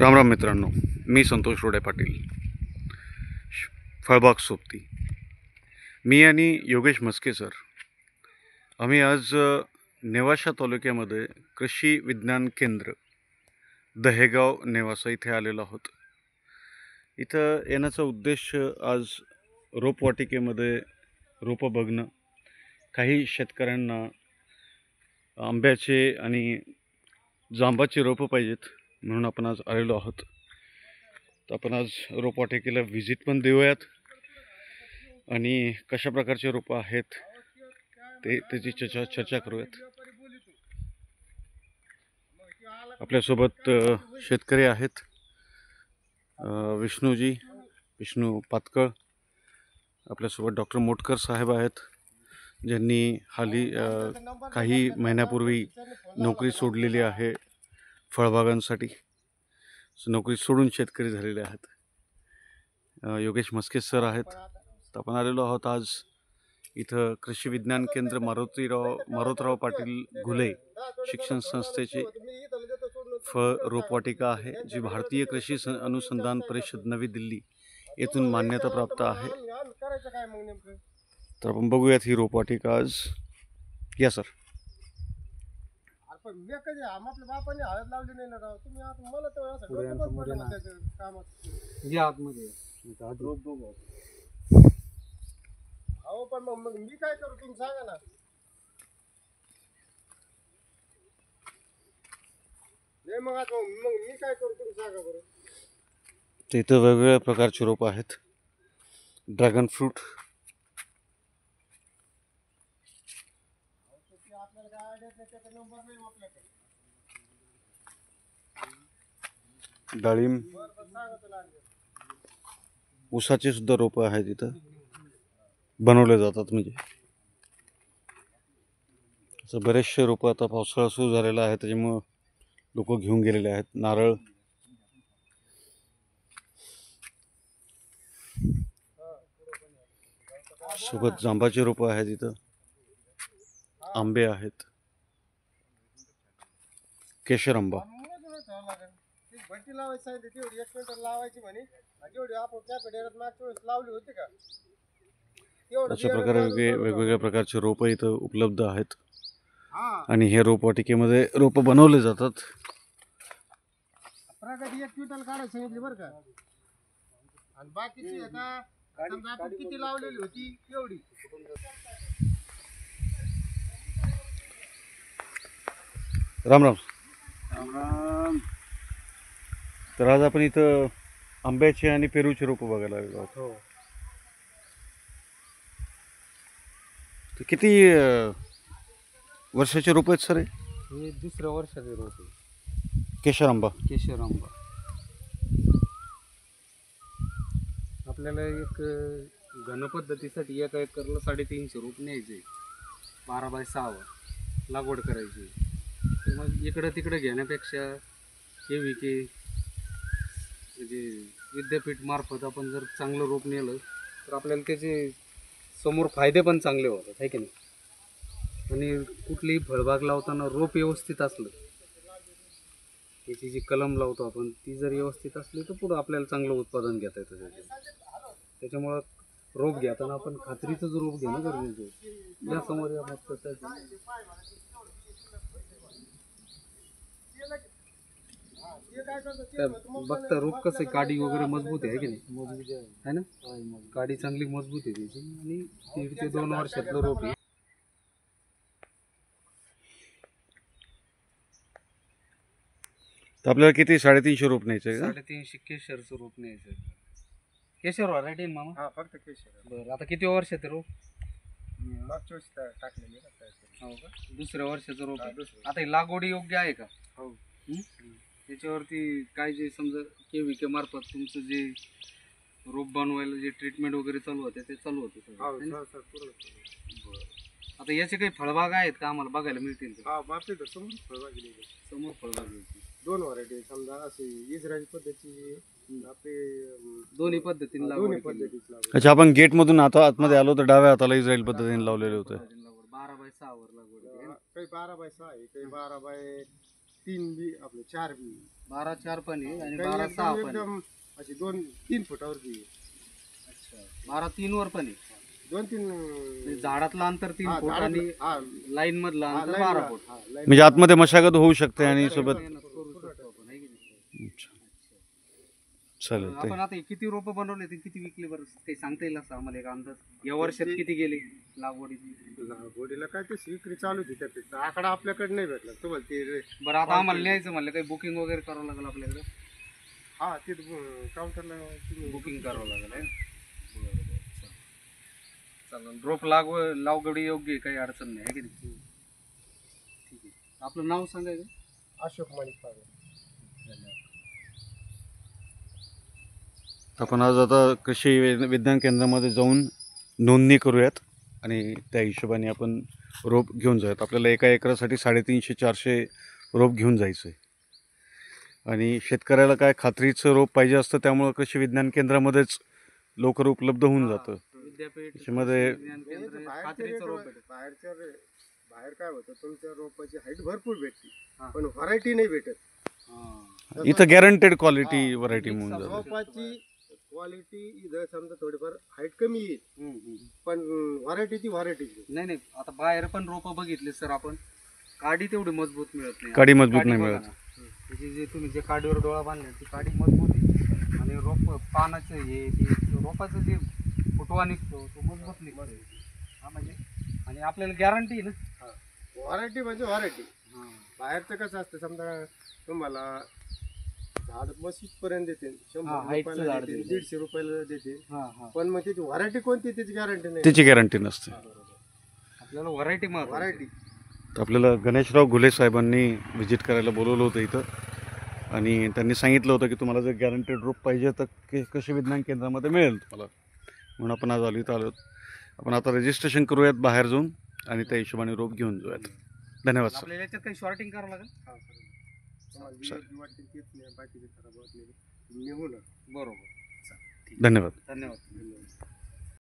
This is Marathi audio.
राम राम मित्रांनो, मी संतोष रोडे पाटील, फळबाग सोबती. मी आणि योगेश मस्के सर आम्ही आज नेवासा तालुक्यामध्ये कृषी विज्ञान केंद्र दहेगाव नेवासा इथे आलेलो आहोत. इथं येण्याचा उद्देश आज रोपवाटिकेमध्ये रोपं बघणं, काही शेतकऱ्यांना आंब्याचे आणि जांबाची रोपं पाहिजेत म्हणून आपण आज आलेलो आहोत. तर आपण आज रोपवाटिकेला व्हिजिट पण देऊयात आणि कशा प्रकारचे रोपं आहेत त्याची चर्चा करूयात. आपल्यासोबत शेतकरी आहेत, विष्णू पातकळ. आपल्यासोबत डॉक्टर मोटकर साहेब आहेत, ज्यांनी हाली काही महिन्यापूर्वी नोकरी सोडलेली आहे फळबागांसाठी. नोकरी सोडून शेतकरी झालेले आहेत. योगेश मस्के सर आहेत. तर आपण आलेलो आहोत आज इथं कृषी विज्ञान केंद्र मारुतराव पाटील घुले शिक्षण संस्थेची फळ रोपवाटिका आहे, जी भारतीय कृषी अनुसंधान परिषद नवी दिल्ली येथून मान्यता प्राप्त आहे. तर आपण बघूयात ही रोपवाटिका आज. या सर. पण मग मी काय करू तुम्ही सांगा ना. नाही मग आता मग मी काय करू तुम्ही सांगा बरं. इथं वेगवेगळ्या प्रकारची रोपं आहेत. ड्रॅगन फ्रूट, डाळिंब, ऊसाचे सुद्धा रोपं आहेत. इथं बनवले जातात. म्हणजे असं बरेचसे रोपं आता पावसाळा सुरू झालेला आहे त्याच्यामुळं लोक घेऊन गेलेले आहेत. नारळ, सोबत जांबाची रोपं आहेत. इथं आंबे आहेत, केशर आंबा. भट्टी लावायची सांगितली तेवढी 1 क्विंटल लावायची म्हणे. जेवढी आपण त्या पेढ्यात मागच्या वेळेस लावली होती का अशा प्रकारे वेगवेगळ्या प्रकारचे रोपं इथं उपलब्ध आहेत आणि हे रोपवाटिकेमध्ये रोपं बनवले जातात. प्रगती 1 क्विंटल काढायला सांगितली बरं का. आणि बाकीची आता समजा आपण किती लावलेली होती तेवढी. राम राम. राम राम. तर आज आपण इथं आंब्याची आणि पेरूची रोपं बघायला आलेलो आहोत. हो. तर किती वर्षाचे रोप आहेत सर? हे 2ऱ्या वर्षाचे रोप आहे. केशर आंबा. केशर आंबा आपल्याला एक घन पद्धतीसाठी 1 एकरला 350 रोप न्यायचे. 12x6 लागवड करायची. तर मग इकडं तिकडं घेण्यापेक्षा KVK म्हणजे विद्यापीठ मार्फत आपण जर चांगलं रोप नेलं तर आपल्याला त्याचे समोर फायदे पण चांगले होतात, आहे की नाही. आणि कुठलीही फळबाग लावताना रोप व्यवस्थित असलं, त्याची जी कलम लावतो आपण ती जर व्यवस्थित असली तर पुढं आपल्याला चांगलं उत्पादन घेता येतं. त्याच्यामुळं रोप घेताना आपण खात्रीचं रोप घेणं गरजेचं आहे. या समोर या बघता रोप कसं काडी वगैरे मजबूत आहे की नाही. मजबूत आहे ना. काडी चांगली मजबूत आहे त्याची. आणि 1 ते 2 वर्षातलं रोप आहे. तर आपल्याला किती 350 रोप न्यायचं आहे का? 350 केशरचं रोप न्यायचं. केशर व्हरायटी मामा. हा फक्त केशर. बरं, आता किती वर्षाचं रोप? मागच्या वर्षी टाकलेली. हो का. 2ऱ्या वर्षाचं रोप आहे. आता ही लागवडी योग्य आहे का? हो. त्याच्यावरती काय जे समजा KVK मार्फत तुमचं जे रोप बनवायला जे ट्रीटमेंट वगैरे चालू होते ते चालू होते सगळं. आता याचे काही फळबाग आहेत का आम्हाला बघायला मिळतील? समोर फळबाग 2 व्हरायटी समजा असे इस्रायल पद्धतीची आपले दोन्ही पद्धतीने लागवड. अच्छा, आपण गेट मधून आता आतमध्ये आलो तर डाव्या हाताला इस्रायल पद्धतीने लावलेले होते. 12x6 वर लागवड. काही 12x6 आहे, काही 12x 3 बी आपले 4 बी 12 4 पण आहे आणि काही 12 6 एकदम पण आहे. एकदम असे 2-3 फुटावर बी आहे. अच्छा 12 3 वर पण आहे. 2-3 म्हणजे झाडातलं अंतर 3 हा, फूट झाडातलं- आणि हा, लाईन मधलं हा, अंतर line 12 ला- फूट. हा, line म्हणजे आतमध्ये मशागत होऊ शकते आणि हा, सोबत मेहनत करू शकतो आपण, है की नाही? अच्छा. चालेल ते आपण आता हे किती रोप बनवले ते किती विकले बरं काही सांगता येईल असं आम्हाला एक अंदाज या वर्षात किती गेले लागवडीचे? लागवडीला काय ते विक्री चालू होती त्याचा आकडा आपल्याकडे नाही भेटला तुम्हाला ते बरं आता आम्हाला न्यायचं म्हणलं काही बुकिंग वगैरे करावं लागेल आपल्याकडे? हा ते काउंटरला बुकिंग करावं लागेल आहे ना? चालेल रोप लागवडी योग्य आहे, काही अडचण नाही आहे की नाही? ठीक आहे. आपलं नाव सांगायचं? अशोक माणिक पाटील. आपण आज आता कृषी विज्ञान केंद्रामध्ये जाऊन नोंदणी करूयात आणि त्या हिशोबाने आपण रोप घेऊन जाऊयात. आपल्याला एका एकरासाठी 350-400 रोप घेऊन जायचं आहे आणि शेतकऱ्याला काय खात्रीचं रोप पाहिजे असतं, त्यामुळं कृषी विज्ञान केंद्रामध्येच लवकर उपलब्ध होऊन जातं. विद्यापीठ त्याच्यामध्ये- कृषी विज्ञान केंद्र, खात्रीचं रोप भेटेल. बाहेर काय होतं तुमच्या रोपाची हाईट भरपूर भेटते हा. पण व्हरायटी नाही भेटत. हां. इथं गॅरंटेड क्वालिटी व्हरायटी mix म्हणून of जातं. रोपाची क्वालिटी इथं समजा थोडीफार हाईट कमी येईल हम्म, हम्म. पण व्हरायटी ती व्हरायटी नाही नाही आता बाहेर पण रोप बघितले सर आपण, काडी तेवढी मजबूत मिळत नाही. काडी मजबूत नाही बघा मिळत. ना. त्याची जे तुम्ही जे काडीवर डोळा बांधले ती काडी मजबूत आहे आणि रोप पानाचं हे ते रोपाचं जे फुटवा निघतो तो मजबूत निघतो. हा म्हणजे आणि आपल्याला गॅरंटी आहे ना. व्हरायटी म्हणजे व्हरायटी. हां. बाहेरचं कसं असतं समजा तुम्हाला झाड मस्त पर्यंत देते हा, height चं झाड देते. 150 रुपयाला देते हां हां पण मग त्याची व्हरायटी कोणती त्याची गॅरंटी नाही. त्याची गॅरंटी नसते. आपल्याला व्हरायटी व्हरायटी तर आपल्याला गणेशराव घुले साहेबांनी व्हिजिट करायला बोलवलं होतं इथं आणि त्यांनी सांगितलं होतं की तुम्हाला जर गॅरंटेड रोप पाहिजे तर कृषी विज्ञान केंद्रामध्ये मिळेल तुम्हाला, म्हणून आपण आज इथं आलो. आपण आता रजिस्ट्रेशन करूयात बाहेर जाऊन आणि त्या हिशोबाने रोप घेऊन जाऊयात. धन्यवाद सर. आपल्याला याच्यात काही शॉर्टिंग करावं लागेल. तुम्हाला जी योग्य वाटते तेच नाही बाकीचे खराब होत नाही निघू ना. बरोबर. धन्यवाद. धन्यवाद.